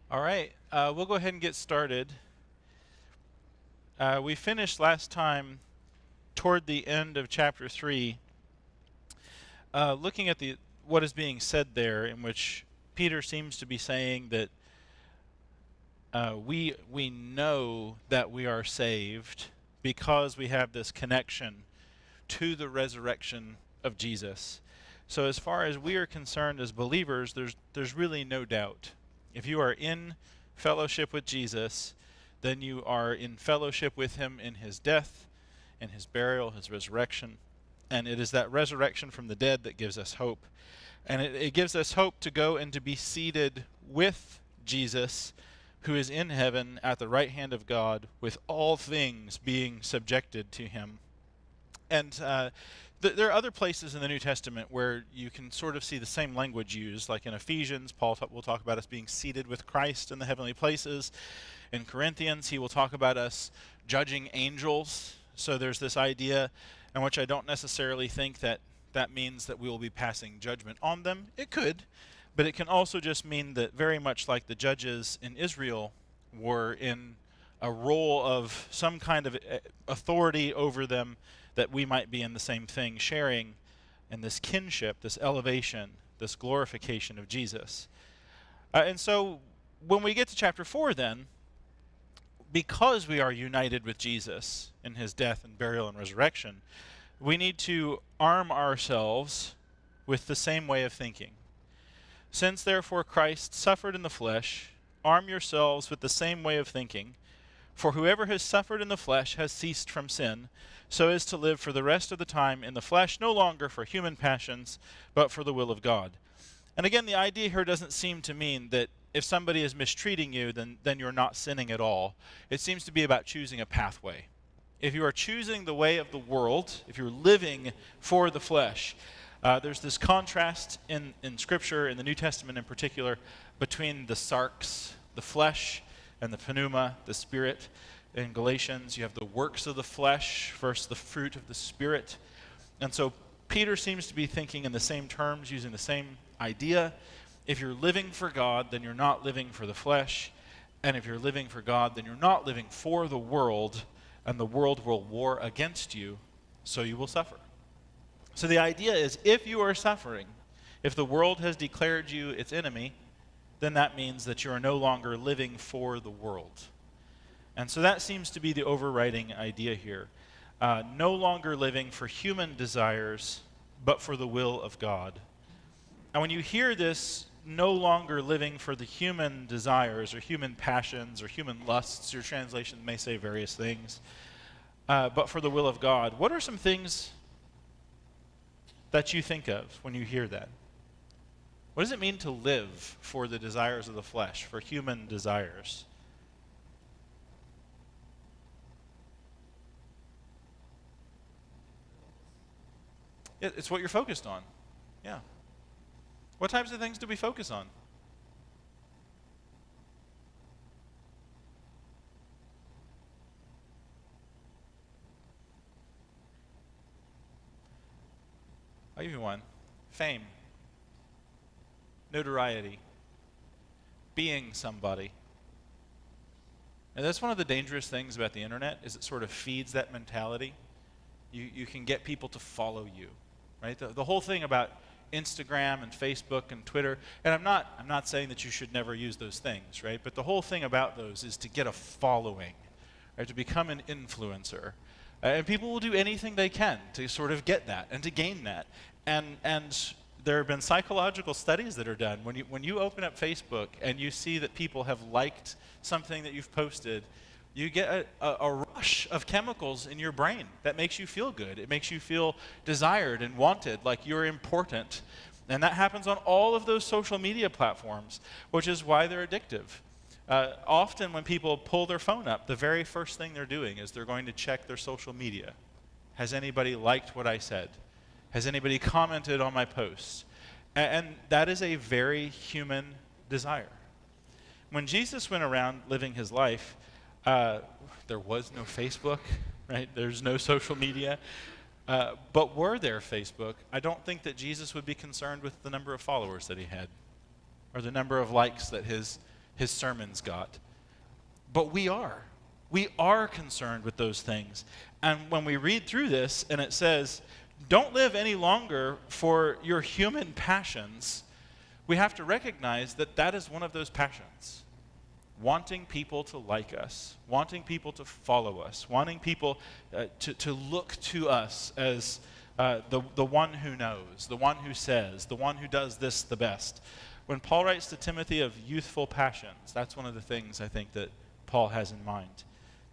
All right, we'll go ahead and get started. We finished last time toward the end of chapter 3, looking at what is being said there, in which Peter seems to be saying that we know that we are saved because we have this connection to the resurrection of Jesus. So as far as we are concerned as believers, there's really no doubt. If you are in fellowship with Jesus, then you are in fellowship with him in his death, in his burial, his resurrection. And it is that resurrection from the dead that gives us hope. And it gives us hope to go and to be seated with Jesus, who is in heaven at the right hand of God, with all things being subjected to him. And there are other places in the New Testament where you can sort of see the same language used, like in Ephesians, Paul will talk about us being seated with Christ in the heavenly places. In Corinthians, he will talk about us judging angels. So there's this idea, in which I don't necessarily think that means that we will be passing judgment on them. It could, but it can also just mean that very much like the judges in Israel were in a role of some kind of authority over them, that we might be in the same thing, sharing in this kinship, this elevation, this glorification of Jesus. And so when we get to chapter 4 then, because we are united with Jesus in his death and burial and resurrection, we need to arm ourselves with the same way of thinking. Since therefore Christ suffered in the flesh, arm yourselves with the same way of thinking. For whoever has suffered in the flesh has ceased from sin, so as to live for the rest of the time in the flesh, no longer for human passions, but for the will of God. And again, the idea here doesn't seem to mean that if somebody is mistreating you, then you're not sinning at all. It seems to be about choosing a pathway. If you are choosing the way of the world, if you're living for the flesh, there's this contrast in Scripture, in the New Testament in particular, between the sarx, the flesh, and the pneuma, the spirit. In Galatians, you have the works of the flesh versus the fruit of the spirit. And so Peter seems to be thinking in the same terms, using the same idea. If you're living for God, then you're not living for the flesh. And if you're living for God, then you're not living for the world, and the world will war against you, so you will suffer. So the idea is, if you are suffering, if the world has declared you its enemy, then that means that you are no longer living for the world. And so that seems to be the overriding idea here. No longer living for human desires, but for the will of God. And when you hear this, no longer living for the human desires or human passions or human lusts, your translation may say various things, but for the will of God, what are some things that you think of when you hear that? What does it mean to live for the desires of the flesh, for human desires? It's what you're focused on. Yeah. What types of things do we focus on? I'll give you one. Fame. Notoriety. Being somebody. And that's one of the dangerous things about the internet, is it sort of feeds that mentality. You can get people to follow you, right? The whole thing about Instagram and Facebook and Twitter, and I'm not saying that you should never use those things, right? But the whole thing about those is to get a following, right? To become an influencer. And people will do anything they can to sort of get that and to gain that. And there have been psychological studies that are done. When you open up Facebook and you see that people have liked something that you've posted, you get a rush of chemicals in your brain that makes you feel good. It makes you feel desired and wanted, like you're important. And that happens on all of those social media platforms, which is why they're addictive. Often when people pull their phone up, the very first thing they're doing is they're going to check their social media. Has anybody liked what I said? Has anybody commented on my posts? And that is a very human desire. When Jesus went around living his life, there was no Facebook, right? There's no social media. But were there Facebook, I don't think that Jesus would be concerned with the number of followers that he had, or the number of likes that his his sermons got. But we are. We are concerned with those things. And when we read through this and it says, don't live any longer for your human passions, we have to recognize that that is one of those passions. Wanting people to like us, wanting people to follow us, wanting people to look to us as the one who knows, the one who says, the one who does this the best. When Paul writes to Timothy of youthful passions, that's one of the things I think that Paul has in mind.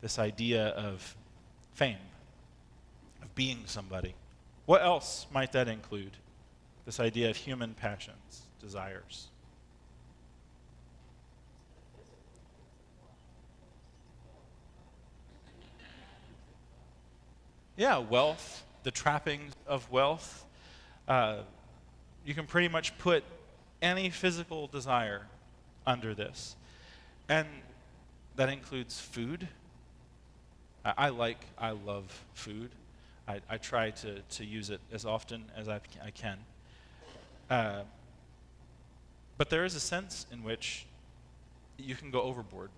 This idea of fame, of being somebody. What else might that include? This idea of human passions, desires. Yeah, wealth, the trappings of wealth. You can pretty much put any physical desire under this. And that includes food. I love food. I try to use it as often as I can. But there is a sense in which you can go overboard,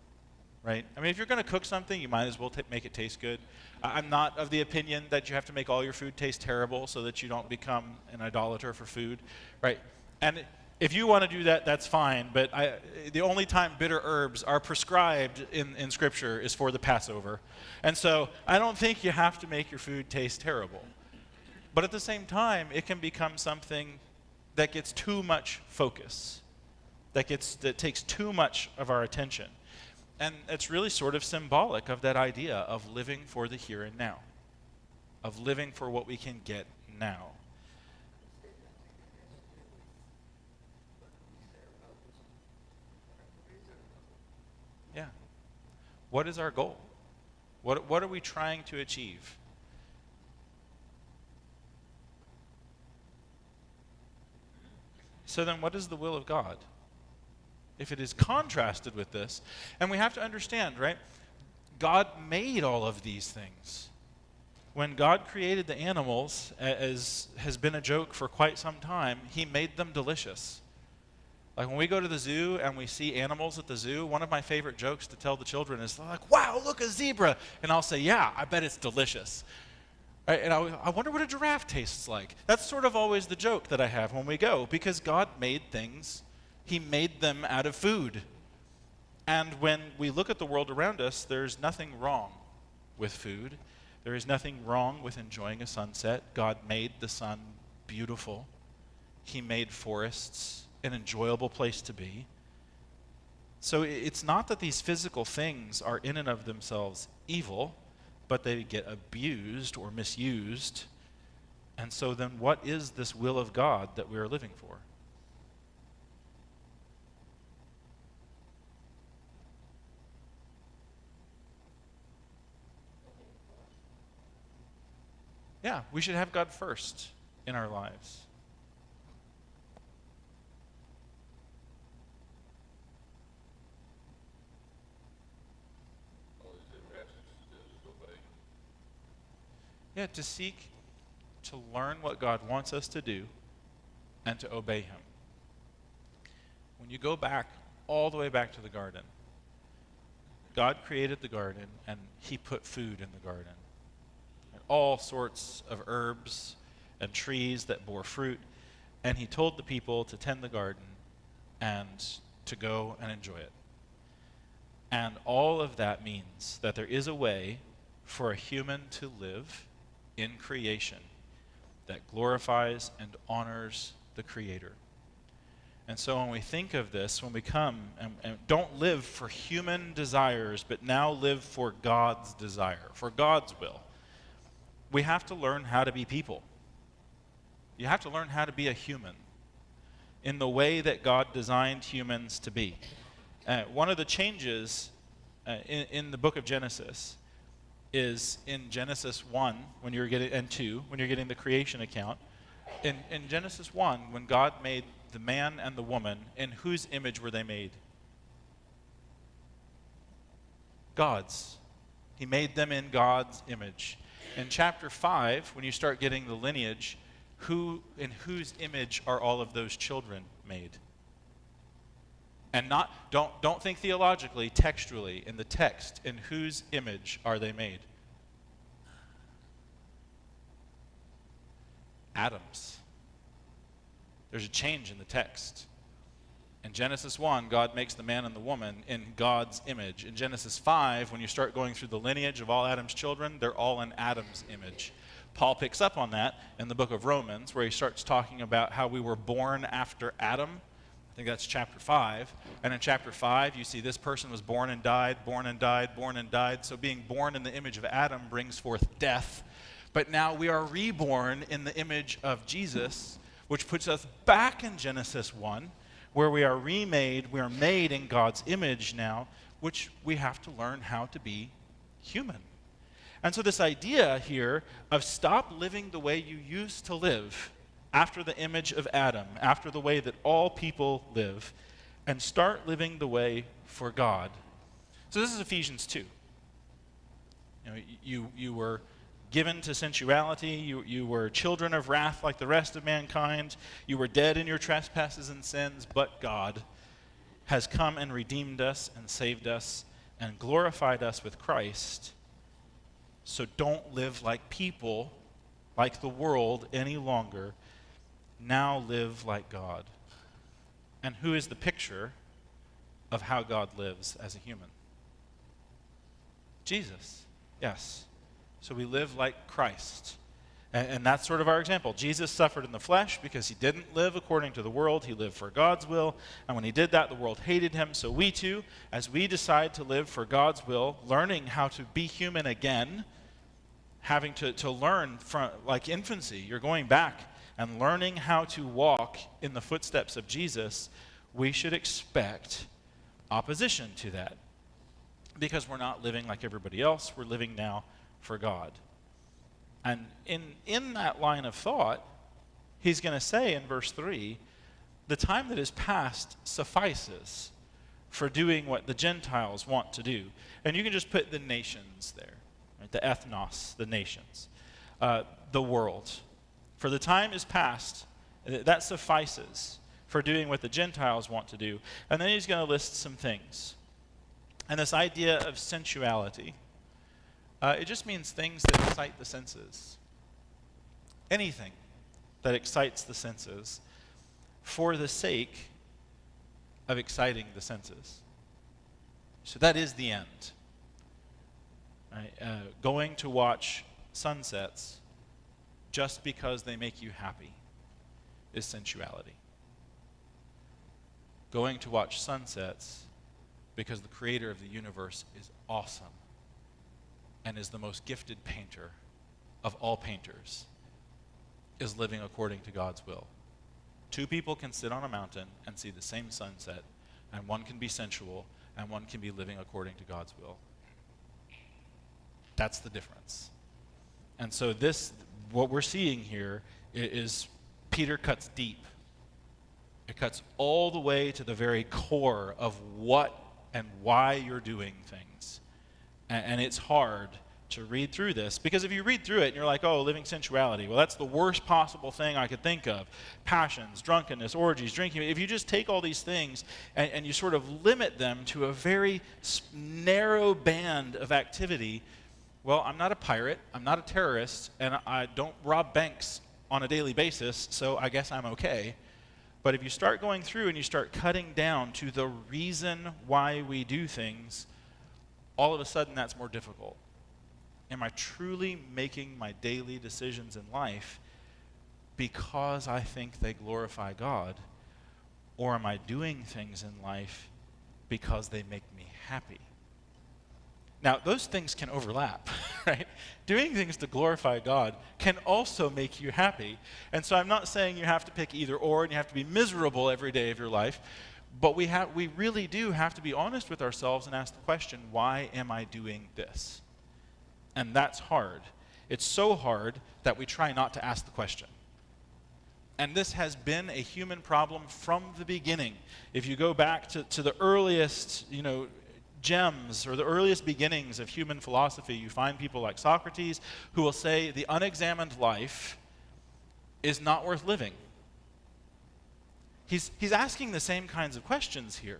right? I mean, if you're going to cook something, you might as well make it taste good. I'm not of the opinion that you have to make all your food taste terrible so that you don't become an idolater for food, right? And if you want to do that, that's fine, but the only time bitter herbs are prescribed in Scripture is for the Passover. And so I don't think you have to make your food taste terrible. But at the same time, it can become something that gets too much focus, that takes too much of our attention. And it's really sort of symbolic of that idea of living for the here and now, of living for what we can get now. Yeah. What is our goal? What are we trying to achieve? So then what is the will of God? If it is contrasted with this, and we have to understand, right? God made all of these things. When God created the animals, as has been a joke for quite some time, he made them delicious. Like when we go to the zoo and we see animals at the zoo, one of my favorite jokes to tell the children is like, wow, look, a zebra. And I'll say, yeah, I bet it's delicious. Right? And I wonder what a giraffe tastes like. That's sort of always the joke that I have when we go, because God made things. He made them out of food. And when we look at the world around us, there's nothing wrong with food. There is nothing wrong with enjoying a sunset. God made the sun beautiful. He made forests an enjoyable place to be. So it's not that these physical things are in and of themselves evil, but they get abused or misused. And so then what is this will of God that we are living for? Yeah, we should have God first in our lives. Yeah, to seek to learn what God wants us to do and to obey him. When you go back, all the way back to the garden, God created the garden and he put food in the garden. And all sorts of herbs and trees that bore fruit. And he told the people to tend the garden and to go and enjoy it. And all of that means that there is a way for a human to live in creation that glorifies and honors the Creator. And so when we think of this, when we come and don't live for human desires, but now live for God's desire, for God's will, we have to learn how to be people. You have to learn how to be a human in the way that God designed humans to be. One of the changes in the book of Genesis is in Genesis 1, when you're getting, and 2, when you're getting the creation account. In Genesis 1, when God made the man and the woman, in whose image were they made? God's. He made them in God's image. In chapter 5, when you start getting the lineage, in whose image are all of those children made? And don't think theologically, textually, in the text. In whose image are they made? Adam's. There's a change in the text. In Genesis 1, God makes the man and the woman in God's image. In Genesis 5, when you start going through the lineage of all Adam's children, they're all in Adam's image. Paul picks up on that in the book of Romans, where he starts talking about how we were born after Adam. I think that's chapter 5. And in chapter 5, you see this person was born and died, born and died, born and died. So being born in the image of Adam brings forth death. But now we are reborn in the image of Jesus, which puts us back in Genesis 1, where we are remade, we are made in God's image now, which we have to learn how to be human. And so this idea here of stop living the way you used to live after the image of Adam, after the way that all people live, and start living the way for God. So this is Ephesians 2. You were given to sensuality, you were children of wrath like the rest of mankind, you were dead in your trespasses and sins, but God has come and redeemed us and saved us and glorified us with Christ. So don't live like people, like the world any longer. Now live like God. And who is the picture of how God lives as a human? Jesus, yes. So we live like Christ. And that's sort of our example. Jesus suffered in the flesh because he didn't live according to the world. He lived for God's will. And when he did that, the world hated him. So we too, as we decide to live for God's will, learning how to be human again, having to learn from, like infancy, you're going back and learning how to walk in the footsteps of Jesus, we should expect opposition to that. Because we're not living like everybody else. We're living now for God. And in that line of thought, he's going to say in verse 3, the time that is past suffices for doing what the Gentiles want to do. And you can just put the nations there, right? The ethnos, the nations, the world. For the time is past, that suffices for doing what the Gentiles want to do. And then he's going to list some things. And this idea of sensuality, it just means things that excite the senses. Anything that excites the senses for the sake of exciting the senses. So that is the end. Right? Going to watch sunsets just because they make you happy is sensuality. Going to watch sunsets because the creator of the universe is awesome and is the most gifted painter of all painters, is living according to God's will. Two people can sit on a mountain and see the same sunset, and one can be sensual, and one can be living according to God's will. That's the difference. And so what we're seeing here is Peter cuts deep. It cuts all the way to the very core of what and why you're doing things. And it's hard to read through this, because if you read through it and you're like, oh, living sensuality, well, that's the worst possible thing I could think of. Passions, drunkenness, orgies, drinking. If you just take all these things and you sort of limit them to a very narrow band of activity, well, I'm not a pirate, I'm not a terrorist, and I don't rob banks on a daily basis, so I guess I'm okay. But if you start going through and you start cutting down to the reason why we do things, all of a sudden that's more difficult. Am I truly making my daily decisions in life because I think they glorify God? Or am I doing things in life because they make me happy? Now, those things can overlap, right? Doing things to glorify God can also make you happy. And so I'm not saying you have to pick either or and you have to be miserable every day of your life. But we really do have to be honest with ourselves and ask the question, why am I doing this? And that's hard. It's so hard that we try not to ask the question. And this has been a human problem from the beginning. If you go back to the earliest, gems or the earliest beginnings of human philosophy, you find people like Socrates who will say the unexamined life is not worth living. He's asking the same kinds of questions here.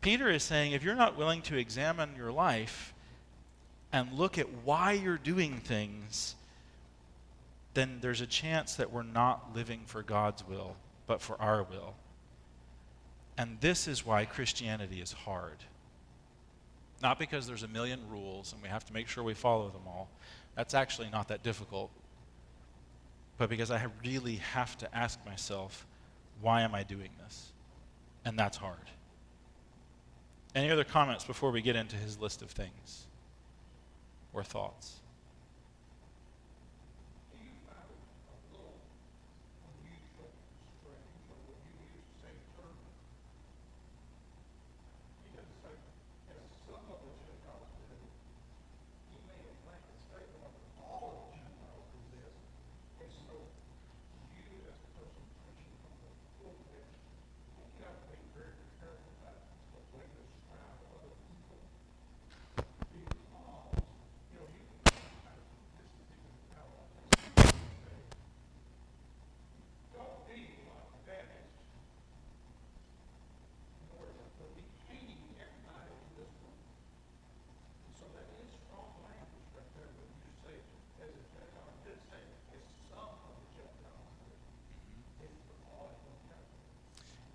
Peter is saying if you're not willing to examine your life and look at why you're doing things, then there's a chance that we're not living for God's will, but for our will. And this is why Christianity is hard. Not because there's a million rules and we have to make sure we follow them all. That's actually not that difficult. But because I really have to ask myself, why am I doing this? And that's hard. Any other comments before we get into his list of things or thoughts?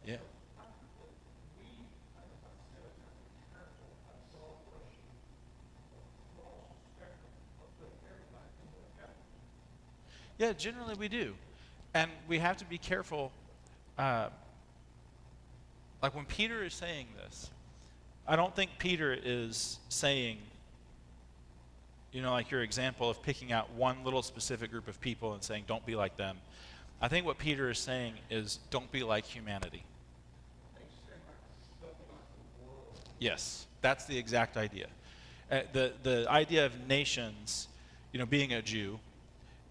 Yeah. Yeah, generally we do. And we have to be careful. Like when Peter is saying this, I don't think Peter is saying, like your example of picking out one little specific group of people and saying, don't be like them. I think what Peter is saying is, don't be like humanity. Yes, that's the exact idea. The idea of nations, being a Jew,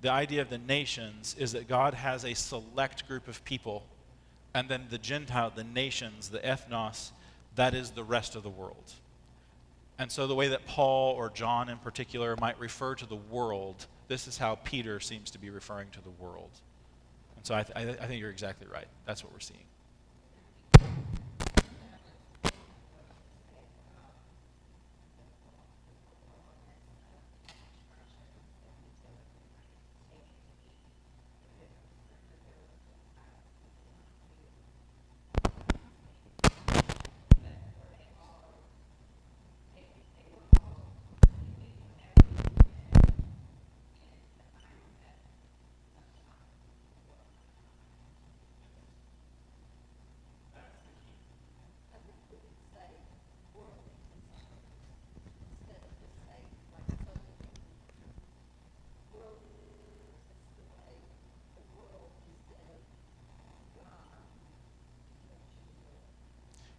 the idea of the nations is that God has a select group of people, and then the Gentile, the nations, the ethnos, that is the rest of the world. And so the way that Paul or John in particular might refer to the world, this is how Peter seems to be referring to the world. And so I think you're exactly right. That's what we're seeing.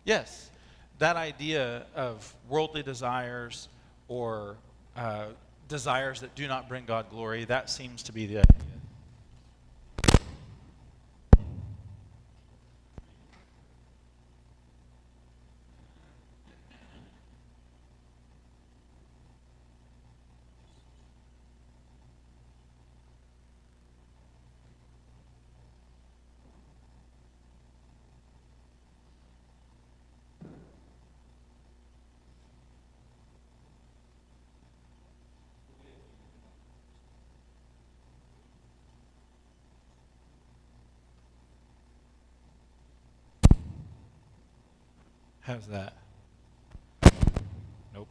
Yes, that idea of worldly desires or desires that do not bring God glory, that seems to be the idea. How's that? Nope.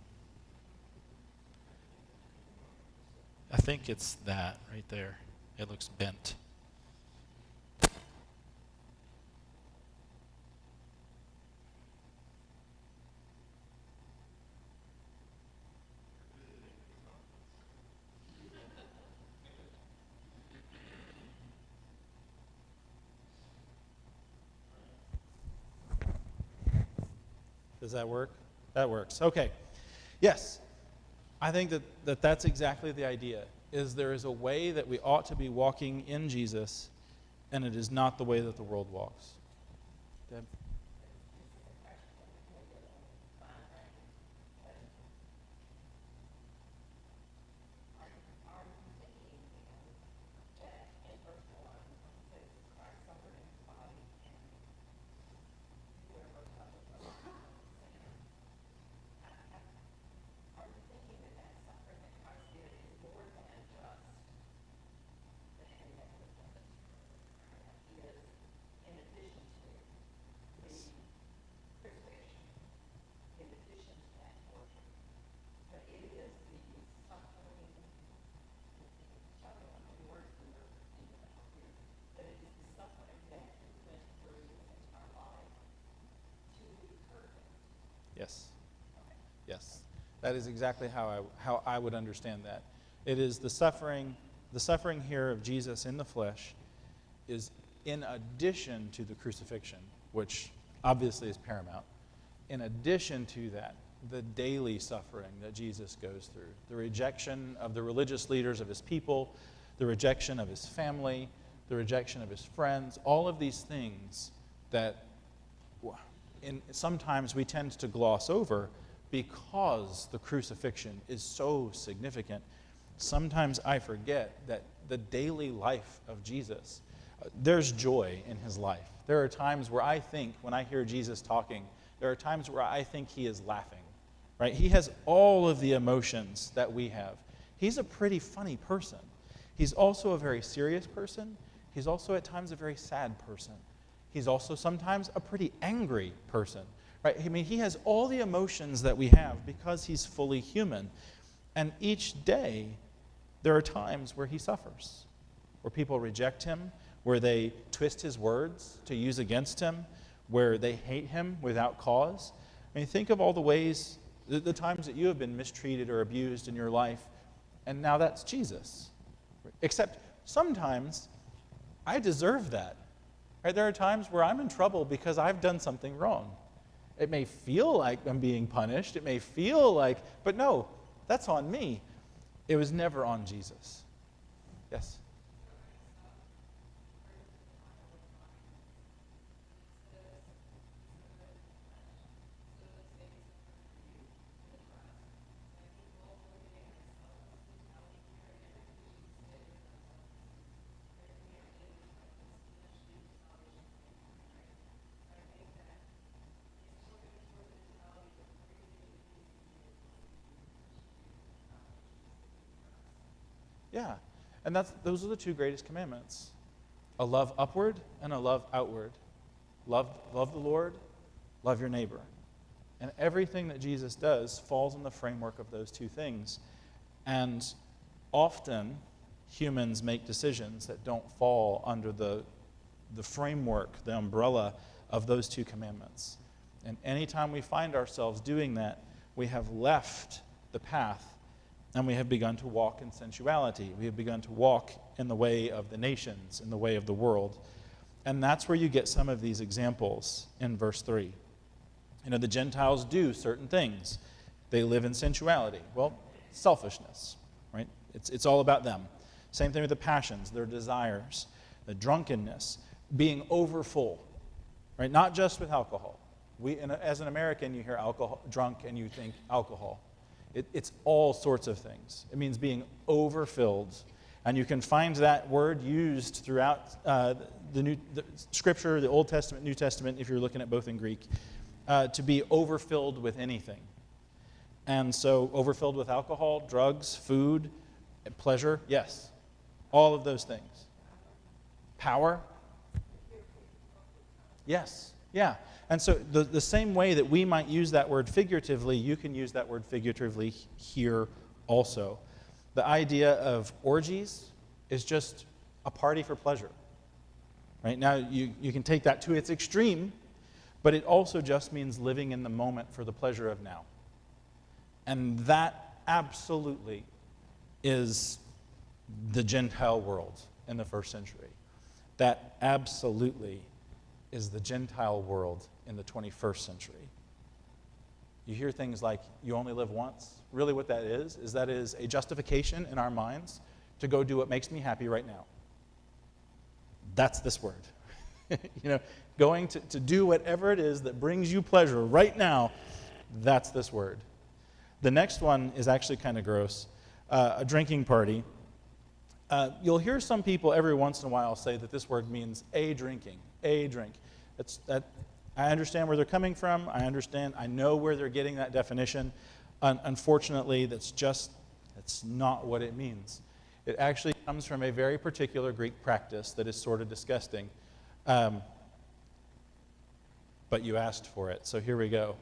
I think it's that right there. It looks bent. Does that work? That works. Okay. Yes. I think that's exactly the idea, is there is a way that we ought to be walking in Jesus, and it is not the way that the world walks. Deb? Yes. Yes. That is exactly how I would understand that. It is the suffering here of Jesus in the flesh is in addition to the crucifixion, which obviously is paramount. In addition to that, the daily suffering that Jesus goes through, the rejection of the religious leaders of his people, the rejection of his family, the rejection of his friends, all of these things that sometimes we tend to gloss over because the crucifixion is so significant. Sometimes I forget that the daily life of Jesus, there's joy in his life. There are times where I think, when I hear Jesus talking, there are times where I think he is laughing, right? He has all of the emotions that we have. He's a pretty funny person. He's also a very serious person. He's also at times a very sad person. He's also sometimes a pretty angry person, right? I mean, he has all the emotions that we have because he's fully human. And each day, there are times where he suffers, where people reject him, where they twist his words to use against him, where they hate him without cause. I mean, think of all the ways, the times that you have been mistreated or abused in your life, and now that's Jesus. Except sometimes I deserve that. Right? There are times where I'm in trouble because I've done something wrong. It may feel like I'm being punished. It may feel like, but no, that's on me. It was never on Jesus. Yes? Yeah. And those are the two greatest commandments. A love upward and a love outward. Love the Lord, love your neighbor. And everything that Jesus does falls in the framework of those two things. And often humans make decisions that don't fall under the framework, the umbrella of those two commandments. And anytime we find ourselves doing that, we have left the path and we have begun to walk in sensuality. We have begun to walk in the way of the nations, in the way of the world. And that's where you get some of these examples in verse 3. You know, the Gentiles do certain things. They live in sensuality. Well, selfishness, right? It's all about them. Same thing with the passions, their desires, the drunkenness, being overfull, right? Not just with alcohol. As an American, you hear alcohol, drunk, and you think alcohol. It's all sorts of things. It means being overfilled. And you can find that word used throughout the Scripture, the Old Testament, New Testament, if you're looking at both in Greek, to be overfilled with anything. And so overfilled with alcohol, drugs, food, pleasure, yes. All of those things. Power? Yes, yeah. And so the same way that we might use that word figuratively, you can use that word figuratively here also. The idea of orgies is just a party for pleasure. Right? Now, you can take that to its extreme, but it also just means living in the moment for the pleasure of now. And that absolutely is the Gentile world in the first century. That absolutely is the Gentile world in the 21st century. You hear things like, you only live once. Really what that is that is a justification in our minds to go do what makes me happy right now. That's this word. Going to do whatever it is that brings you pleasure right now, that's this word. The next one is actually kind of gross. A drinking party. You'll hear some people every once in a while say that this word means a drinking, a drink. I understand where they're coming from. I know where they're getting that definition. Unfortunately, that's not what it means. It actually comes from a very particular Greek practice that is sort of disgusting. But you asked for it, so here we go.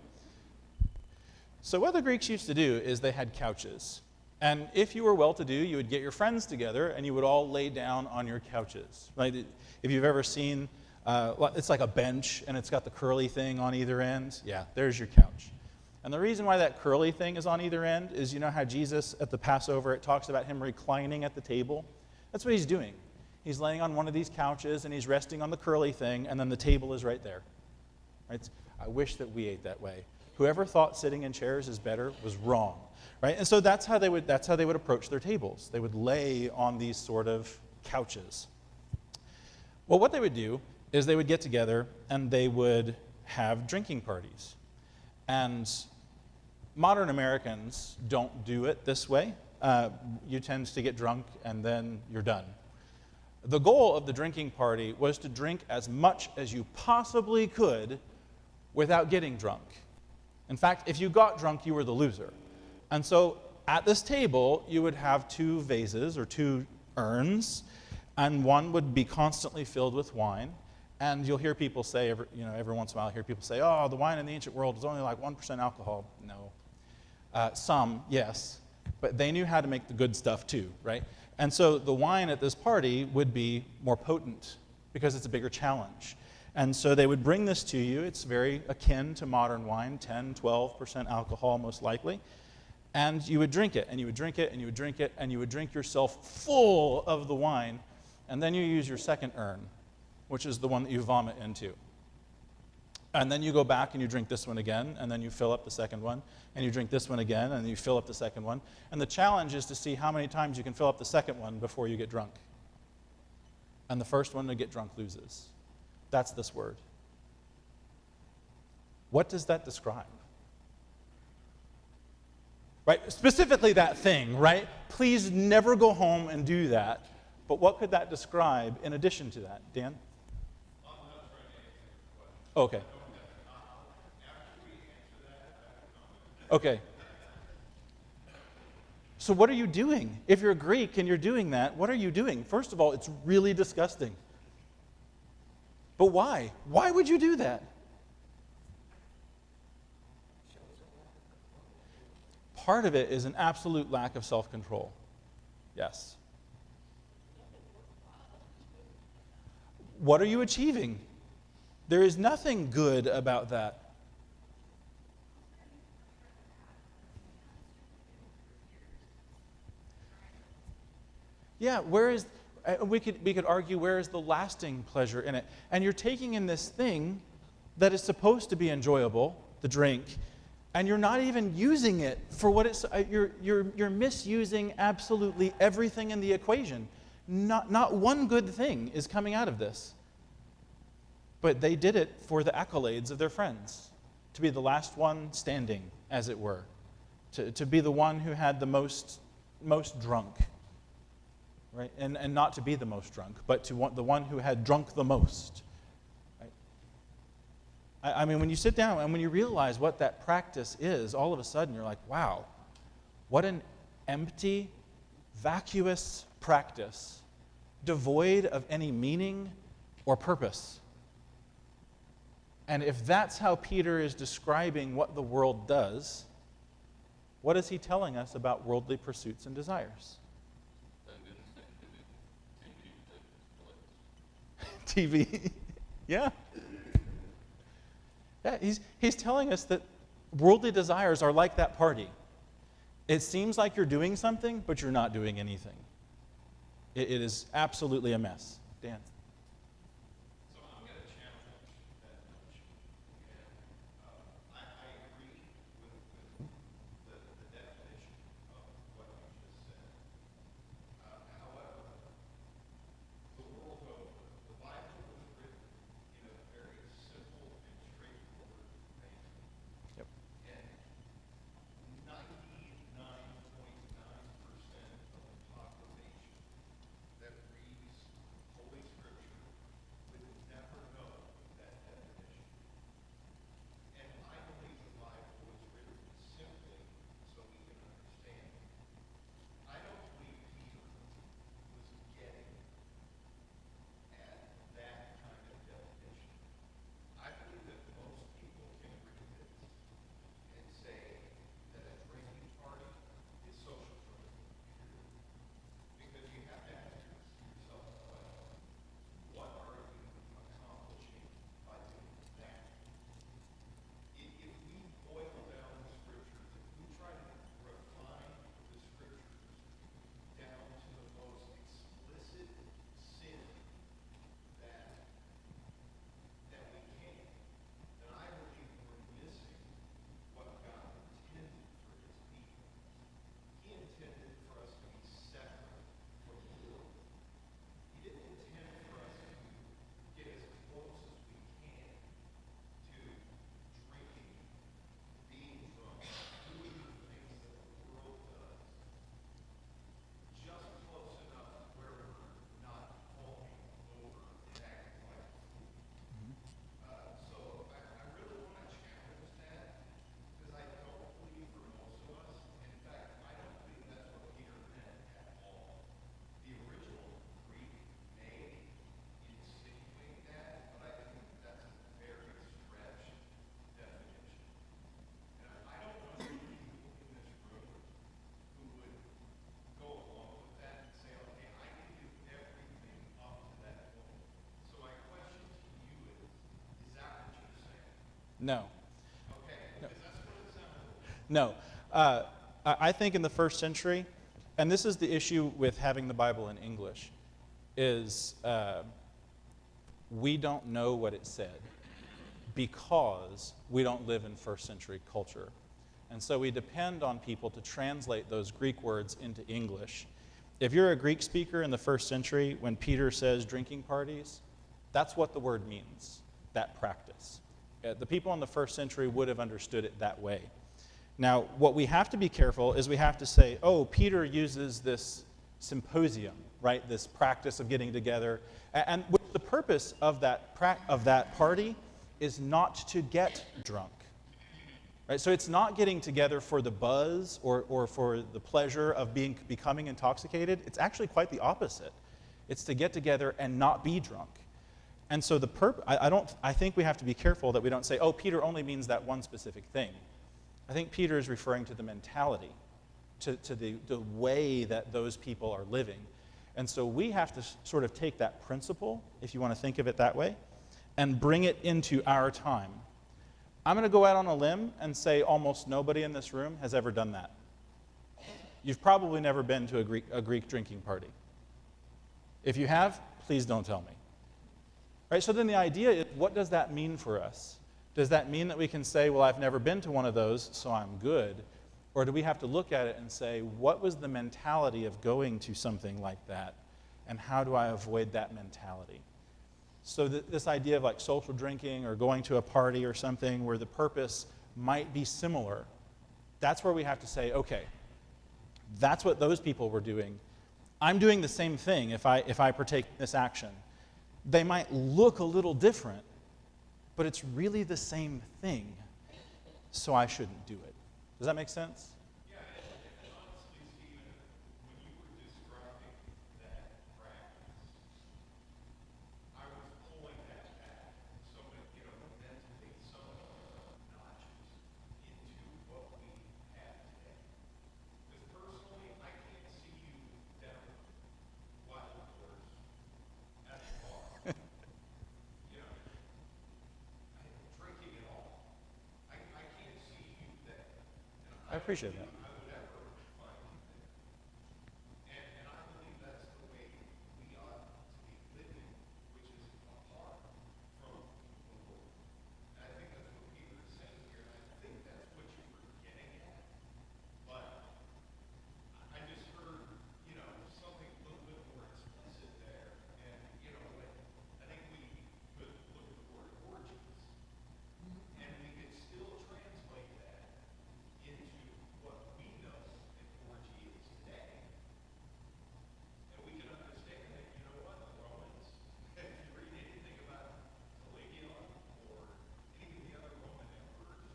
So what the Greeks used to do is they had couches. And if you were well-to-do, you would get your friends together and you would all lay down on your couches. Right? If you've ever seen, it's like a bench and it's got the curly thing on either end. Yeah, there's your couch. And the reason why that curly thing is on either end is, you know how Jesus at the Passover, it talks about him reclining at the table? That's what he's doing. He's laying on one of these couches and he's resting on the curly thing, and then the table is right there. Right? I wish that we ate that way. Whoever thought sitting in chairs is better was wrong. Right? And so that's how they would approach their tables. They would lay on these sort of couches. Well, what they would do is they would get together and they would have drinking parties. And modern Americans don't do it this way. You tend to get drunk and then you're done. The goal of the drinking party was to drink as much as you possibly could without getting drunk. In fact, if you got drunk, you were the loser. And so at this table, you would have 2 vases or 2 urns, and one would be constantly filled with wine. And you'll hear people say, every once in a while, hear people say, oh, the wine in the ancient world is only like 1% alcohol. No. Some, yes. But they knew how to make the good stuff too, right? And so the wine at this party would be more potent because it's a bigger challenge. And so they would bring this to you. It's very akin to modern wine, 10, 12% alcohol most likely. And you would drink it, and you would drink it, and you would drink it, and you would drink yourself full of the wine. And then you use your second urn, which is the one that you vomit into. And then you go back and you drink this one again, and then you fill up the second one, and you drink this one again, and you fill up the second one. And the challenge is to see how many times you can fill up the second one before you get drunk. And the first one to get drunk loses. That's this word. What does that describe? Right? Specifically that thing, right? Please never go home and do that. But what could that describe in addition to that? Dan? Okay. Okay. So what are you doing? If you're Greek and you're doing that, what are you doing? First of all, it's really disgusting. But why? Why would you do that? Part of it is an absolute lack of self-control. Yes. What are you achieving? There is nothing good about that. Yeah, we could argue, where is the lasting pleasure in it? And you're taking in this thing that is supposed to be enjoyable, the drink, and you're not even using it for what it's. You're misusing absolutely everything in the equation. Not one good thing is coming out of this. But they did it for the accolades of their friends, to be the last one standing, as it were, to be the one who had the most drunk, right? And not to be the most drunk, but to want the one who had drunk the most. Right? I mean, when you sit down and when you realize what that practice is, all of a sudden you're like, wow, what an empty, vacuous practice, devoid of any meaning or purpose. And if that's how Peter is describing what the world does, what is he telling us about worldly pursuits and desires? TV. Yeah. Yeah, he's telling us that worldly desires are like that party. It seems like you're doing something, but you're not doing anything. It is absolutely a mess. Dan. No. No. I think in the first century, and this is the issue with having the Bible in English, is we don't know what it said because we don't live in first century culture. And so we depend on people to translate those Greek words into English. If you're a Greek speaker in the first century, when Peter says drinking parties, that's what the word means, that practice. The people in the first century would have understood it that way. Now, what we have to be careful is we have to say, oh, Peter uses this symposium, right? This practice of getting together. And the purpose of that party is not to get drunk. Right? So it's not getting together for the buzz or for the pleasure of becoming intoxicated. It's actually quite the opposite. It's to get together and not be drunk. And so I think we have to be careful that we don't say, oh, Peter only means that one specific thing. I think Peter is referring to the mentality, to the way that those people are living. And so we have to sort of take that principle, if you want to think of it that way, and bring it into our time. I'm going to go out on a limb and say almost nobody in this room has ever done that. You've probably never been to a Greek drinking party. If you have, please don't tell me. Right? So then the idea is, what does that mean for us? Does that mean that we can say, well, I've never been to one of those, so I'm good? Or do we have to look at it and say, what was the mentality of going to something like that? And how do I avoid that mentality? So this idea of like social drinking or going to a party or something where the purpose might be similar, that's where we have to say, okay, that's what those people were doing. I'm doing the same thing if I partake in this action. They might look a little different, but it's really the same thing, so I shouldn't do it. Does that make sense? Yeah, and honestly, Stephen, when you were describing that practice, I was pulling that back so that, mentally some notches into what we have today. Because personally, I can't see you down wild horse at the bar. Drinking it all. I can't see you there. I appreciate that. I would ever find you there. And I believe that's the way we ought to be living, which is apart from the Lord. And I think that's what Peter is saying here, and I think that's what you were getting at. But I just heard, something a little bit more explicit there. And, I think we could look at the word orgies, and we could still translate that into what we know an orgy is today. And we can understand that, the Romans, if you read anything about Caligula or any of the other Roman emperors,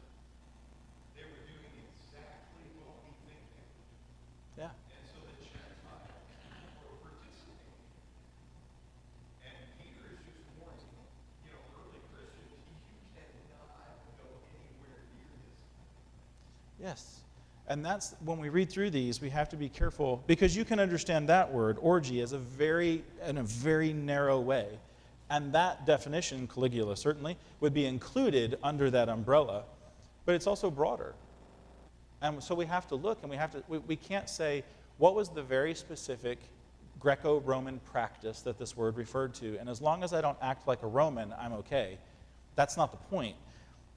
they were doing exactly what we think they were doing. Yeah. And so the Gentiles were participating. And Peter is just warning, early Christians, you cannot go anywhere near this. Yes. And that's when we read through these, we have to be careful because you can understand that word, orgy, in a very narrow way. And that definition, Caligula certainly, would be included under that umbrella. But it's also broader. And so we have to look and we can't say, what was the very specific Greco-Roman practice that this word referred to? And as long as I don't act like a Roman, I'm okay. That's not the point.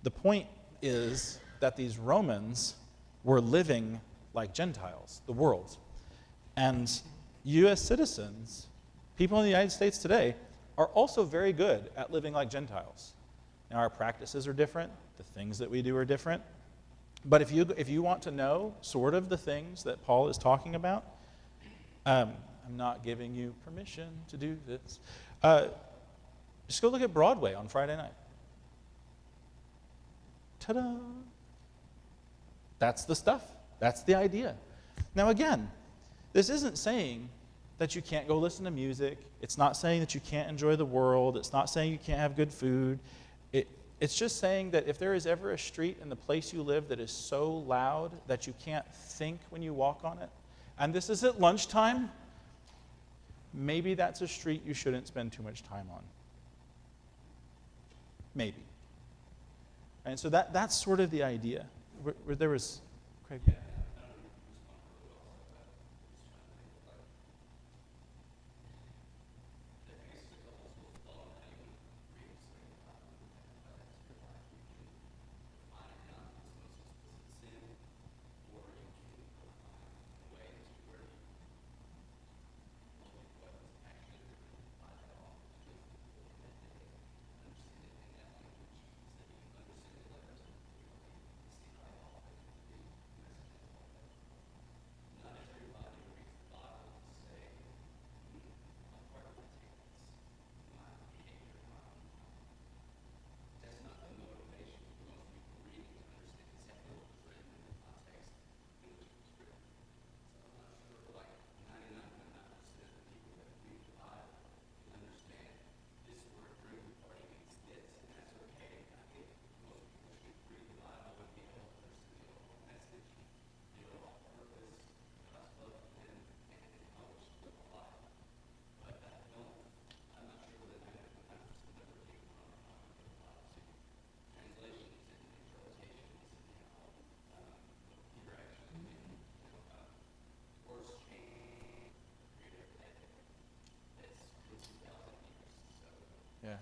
The point is that these Romans were living like Gentiles, the world. And U.S. citizens, people in the United States today, are also very good at living like Gentiles. Now, our practices are different. The things that we do are different. But if you want to know sort of the things that Paul is talking about, I'm not giving you permission to do this. Just go look at Broadway on Friday night. Ta-da! That's the stuff. That's the idea. Now again, this isn't saying that you can't go listen to music. It's not saying that you can't enjoy the world. It's not saying you can't have good food. It's just saying that if there is ever a street in the place you live that is so loud that you can't think when you walk on it, and this is at lunchtime, maybe that's a street you shouldn't spend too much time on. Maybe. Right? So that's sort of the idea. Where there was, Craig. Yeah.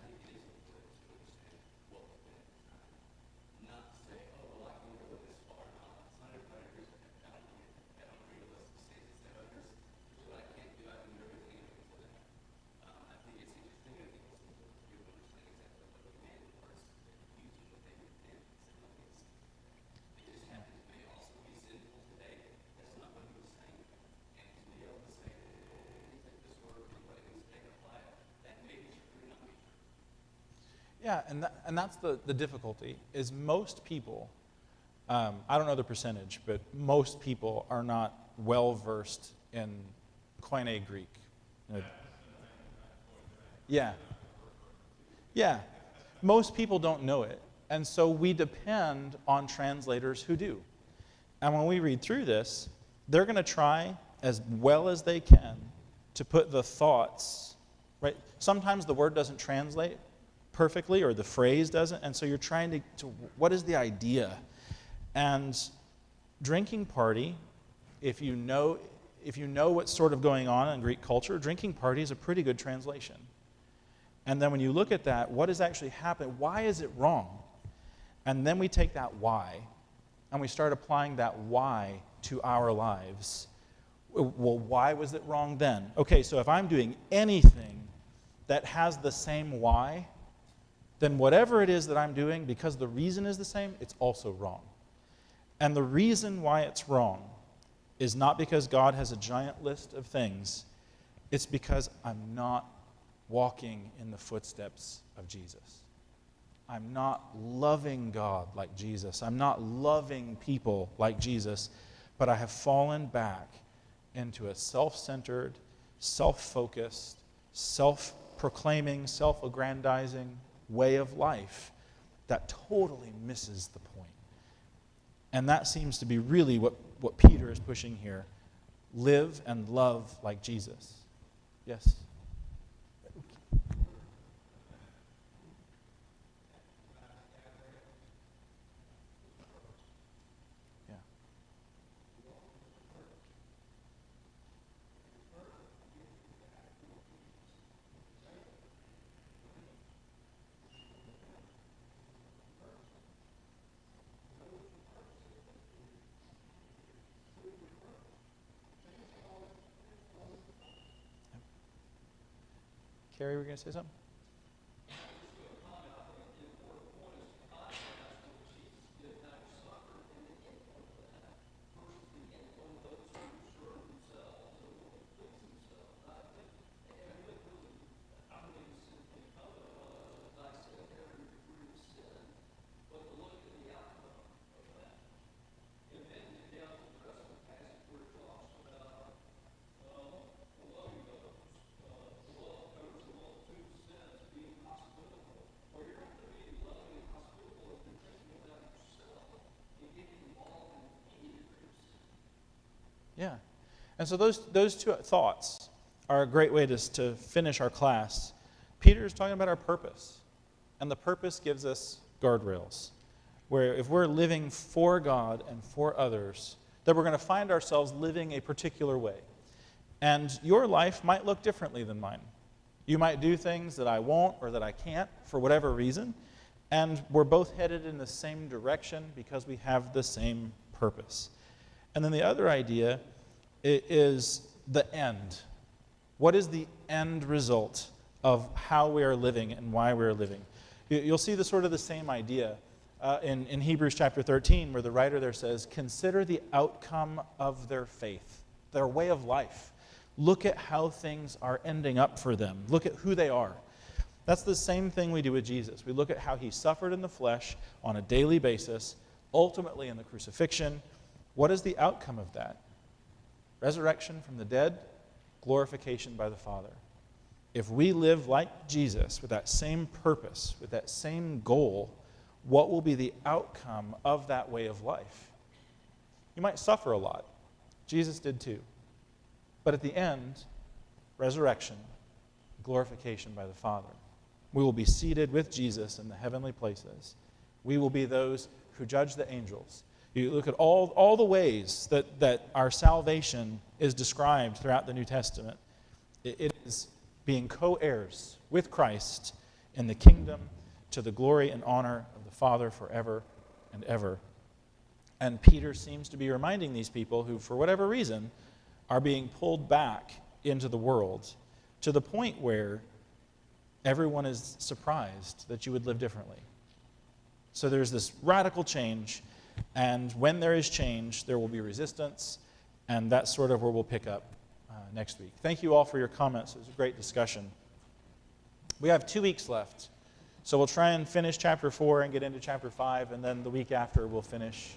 Yeah, and that's the difficulty, is most people, I don't know the percentage, but most people are not well-versed in Koine Greek. You know, yeah. Yeah. Most people don't know it. And so we depend on translators who do. And when we read through this, they're going to try as well as they can to put the thoughts, right? Sometimes the word doesn't translate perfectly, or the phrase doesn't, and so you're trying to what is the idea? And drinking party, if you know what's sort of going on in Greek culture, drinking party is a pretty good translation. And then when you look at that, what is actually happening? Why is it wrong? And then we take that why, and we start applying that why to our lives. Well, why was it wrong then? Okay, so if I'm doing anything that has the same why, then whatever it is that I'm doing, because the reason is the same, it's also wrong. And the reason why it's wrong is not because God has a giant list of things. It's because I'm not walking in the footsteps of Jesus. I'm not loving God like Jesus. I'm not loving people like Jesus, but I have fallen back into a self-centered, self-focused, self-proclaiming, self-aggrandizing way of life that totally misses the point. And that seems to be really what Peter is pushing here. Live and love like Jesus. Yes? Yeah. Carrie, we're going to say something? Yeah. And so those two thoughts are a great way to finish our class. Peter is talking about our purpose. And the purpose gives us guardrails. where if we're living for God and for others, that we're going to find ourselves living a particular way. And your life might look differently than mine. You might do things that I won't or that I can't for whatever reason, and we're both headed in the same direction because we have the same purpose. And then the other idea is the end. What is the end result of how we are living and why we are living? You'll see the sort of the same idea in Hebrews chapter 13, where the writer there says, consider the outcome of their faith, their way of life. Look at how things are ending up for them. Look at who they are. That's the same thing we do with Jesus. We look at how he suffered in the flesh on a daily basis, ultimately in the crucifixion. What is the outcome of that? Resurrection from the dead, glorification by the Father. If we live like Jesus with that same purpose, with that same goal, what will be the outcome of that way of life? You might suffer a lot. Jesus did too. But at the end, resurrection, glorification by the Father. We will be seated with Jesus in the heavenly places. We will be those who judge the angels. You look at all the ways that our salvation is described throughout the New Testament. It is being co-heirs with Christ in the kingdom to the glory and honor of the Father forever and ever. And Peter seems to be reminding these people who, for whatever reason, are being pulled back into the world to the point where everyone is surprised that you would live differently. So there's this radical change, and when there is change, there will be resistance, and that's sort of where we'll pick up next week. Thank you all for your comments. It was a great discussion. We have 2 weeks left, so we'll try and finish chapter 4 and get into chapter 5, and then the week after we'll finish